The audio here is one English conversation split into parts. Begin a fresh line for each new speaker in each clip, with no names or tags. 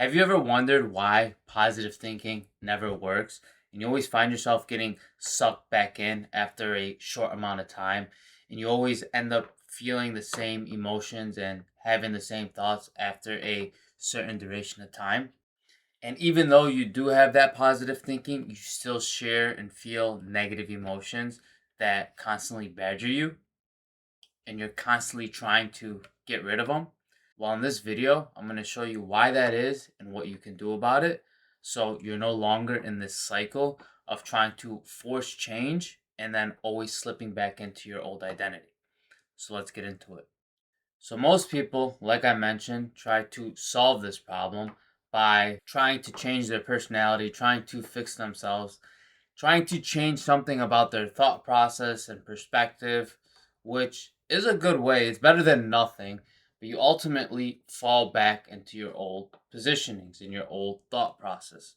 Have you ever wondered why positive thinking never works? And you always find yourself getting sucked back in after a short amount of time, and you always end up feeling the same emotions and having the same thoughts after a certain duration of time. And even though you do have that positive thinking, you still share and feel negative emotions that constantly badger you, and you're constantly trying to get rid of them. Well, in this video, I'm going to show you why that is and what you can do about it so you're no longer in this cycle of trying to force change and then always slipping back into your old identity. So let's get into it. So most people, like I mentioned, try to solve this problem by trying to change their personality, trying to fix themselves, trying to change something about their thought process and perspective, which is a good way. It's better than nothing, but you ultimately fall back into your old positionings and your old thought process.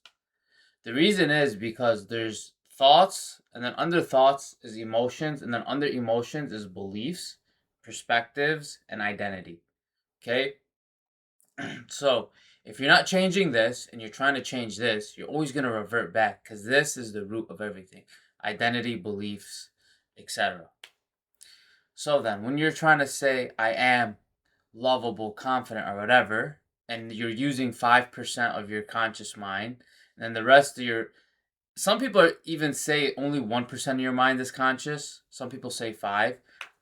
The reason is because there's thoughts, and then under thoughts is emotions, and then under emotions is beliefs, perspectives, and identity. Okay? So, if you're not changing this and you're trying to change this, you're always going to revert back because this is the root of everything: identity, beliefs, etc. So, then when you're trying to say, I am lovable, confident, or whatever, and you're using 5% of your conscious mind, and then the rest of your some people even say only 1% of your mind is conscious. Some people say 5.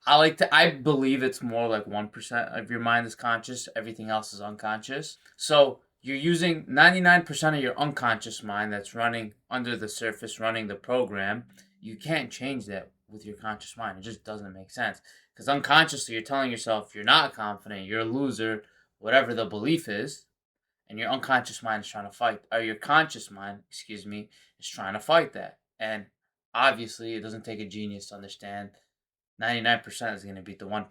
I believe it's more like 1% of your mind is conscious, everything else is unconscious. So you're using 99% of your unconscious mind that's running under the surface, running the program. You can't change that with your conscious mind. It just doesn't make sense. Because unconsciously, you're telling yourself you're not confident, you're a loser, whatever the belief is, and your unconscious mind is trying to fight, or your conscious mind, excuse me, is trying to fight that. And obviously, it doesn't take a genius to understand 99% is going to beat the 1%.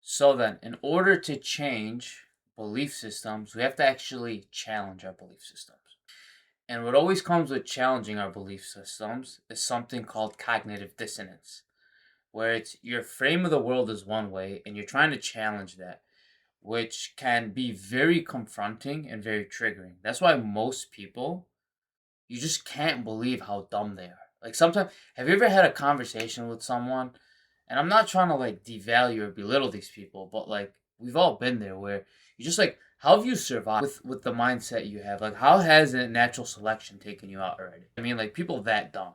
So then, in order to change belief systems, we have to actually challenge our belief systems. And what always comes with challenging our belief systems is something called cognitive dissonance, where it's your frame of the world is one way and you're trying to challenge that, which can be very confronting and very triggering. That's why most people, you just can't believe how dumb they are. Like sometimes, have you ever had a conversation with someone? And I'm not trying to like devalue or belittle these people, but like we've all been there where you just like, how have you survived with the mindset you have? Like, how has a natural selection taken you out already? I mean, like people that dumb.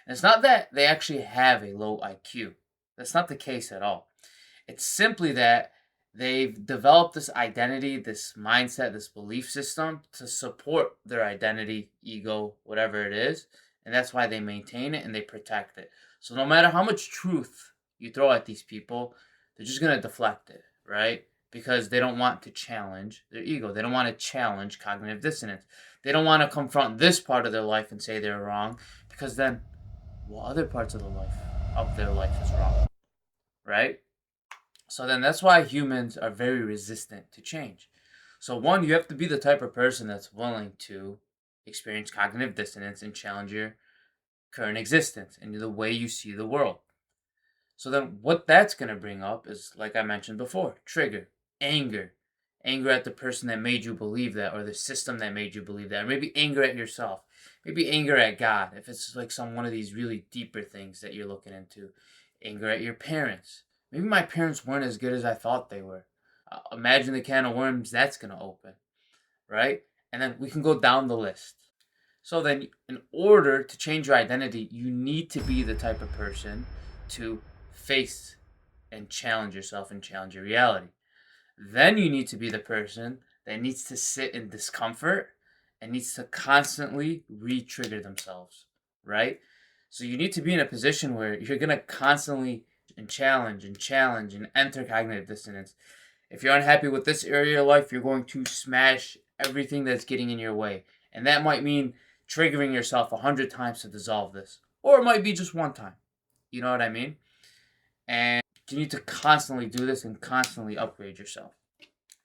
And it's not that they actually have a low IQ. That's not the case at all. It's simply that they've developed this identity, this mindset, this belief system to support their identity, ego, whatever it is. And that's why they maintain it and they protect it. So no matter how much truth you throw at these people, they're just going to deflect it, right? Because they don't want to challenge their ego. They don't want to challenge cognitive dissonance. They don't want to confront this part of their life and say they're wrong because then what other parts of their life is wrong, right? So then that's why humans are very resistant to change. So one, you have to be the type of person that's willing to experience cognitive dissonance and challenge your current existence and the way you see the world. So then what that's going to bring up is, like I mentioned before, trigger, anger. Anger at the person that made you believe that, or the system that made you believe that, or maybe anger at yourself, maybe anger at God, if it's like one of these really deeper things that you're looking into. Anger at your parents. Maybe my parents weren't as good as I thought they were. Imagine the can of worms that's going to open, right? And then we can go down the list. So then, in order to change your identity, you need to be the type of person to face and challenge yourself and challenge your reality. Then you need to be the person that needs to sit in discomfort and needs to constantly re-trigger themselves, right? So you need to be in a position where you're going to constantly and challenge and enter cognitive dissonance. If you're unhappy with this area of life, you're going to smash everything that's getting in your way. And that might mean triggering yourself 100 times to dissolve this. Or it might be just one time. You know what I mean? And you need to constantly do this and constantly upgrade yourself.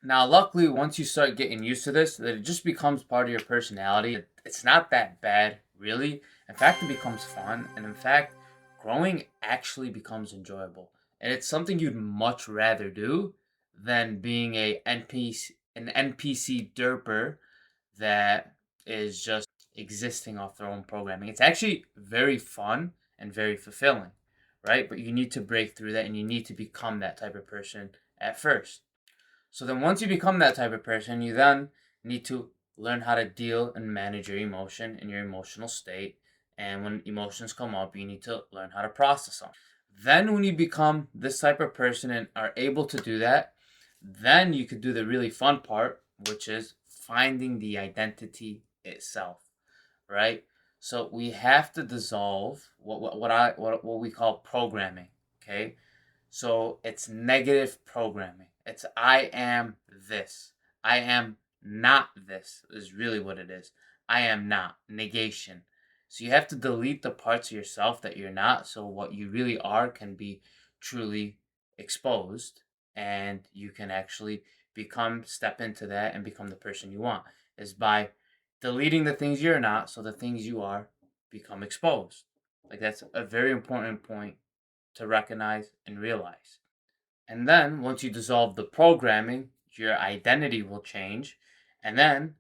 Now, luckily, once you start getting used to this, that it just becomes part of your personality. It's not that bad, really. In fact, it becomes fun. And in fact, growing actually becomes enjoyable. And it's something you'd much rather do than being a an NPC derper that is just existing off their own programming. It's actually very fun and very fulfilling, right? But you need to break through that and you need to become that type of person at first. So then once you become that type of person, you then need to learn how to deal and manage your emotion and your emotional state. And when emotions come up, you need to learn how to process them. Then when you become this type of person and are able to do that, then you could do the really fun part, which is finding the identity itself, right? So we have to dissolve what we call programming, okay? So it's negative programming. It's I am this. I am not this is really what it is. I am not. Negation. So you have to delete the parts of yourself that you're not so what you really are can be truly exposed and you can actually step into that and become the person you want is by deleting the things you're not so the things you are become exposed. Like that's a very important point to recognize and realize. And then once you dissolve the programming, your identity will change. And then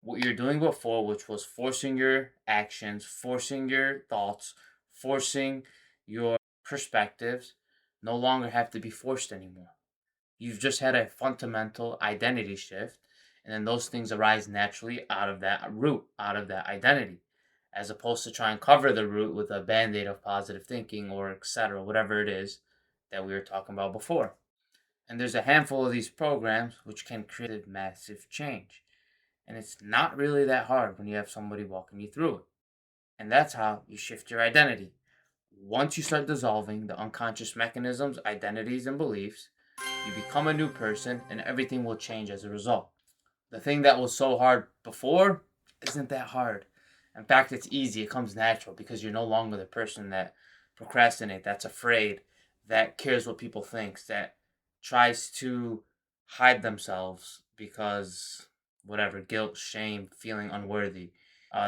what you're doing before, which was forcing your actions, forcing your thoughts, forcing your perspectives, no longer have to be forced anymore. You've just had a fundamental identity shift. And then those things arise naturally out of that root, out of that identity, as opposed to try and cover the root with a band aid of positive thinking or etc., whatever it is that we were talking about before. And there's a handful of these programs which can create massive change. And it's not really that hard when you have somebody walking you through it. And that's how you shift your identity. Once you start dissolving the unconscious mechanisms, identities, and beliefs, you become a new person and everything will change as a result. The thing that was so hard before isn't that hard. In fact, it's easy. It comes natural because you're no longer the person that procrastinates, that's afraid, that cares what people think, that tries to hide themselves because whatever, guilt, shame, feeling unworthy,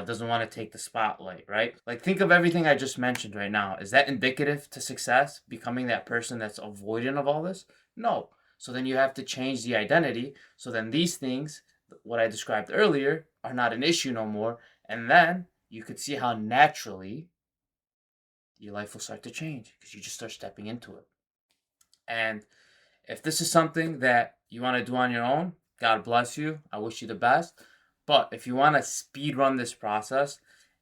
doesn't want to take the spotlight, right? Like, think of everything I just mentioned right now. Is that indicative to success? Becoming that person that's avoidant of all this? No. So then you have to change the identity. So then these things, what I described earlier, are not an issue no more. And then you could see how naturally your life will start to change because you just start stepping into it. And if this is something that you want to do on your own, God bless you. I wish you the best. But if you want to speed run this process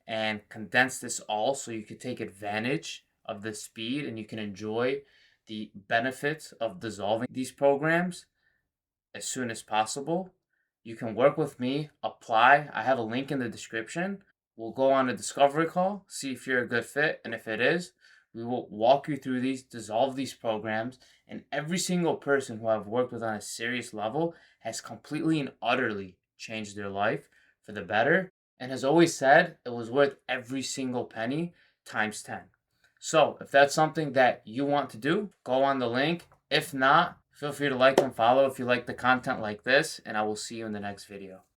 and condense this all so you can take advantage of the speed and you can enjoy the benefits of dissolving these programs as soon as possible, you can work with me, apply. I have a link in the description. We'll go on a discovery call, see if you're a good fit, and if it is, we will walk you through these, dissolve these programs, and every single person who I've worked with on a serious level has completely and utterly changed their life for the better and has always said it was worth every single penny times 10. So, if that's something that you want to do, go on the link. If not, feel free to like and follow if you like the content like this, and I will see you in the next video.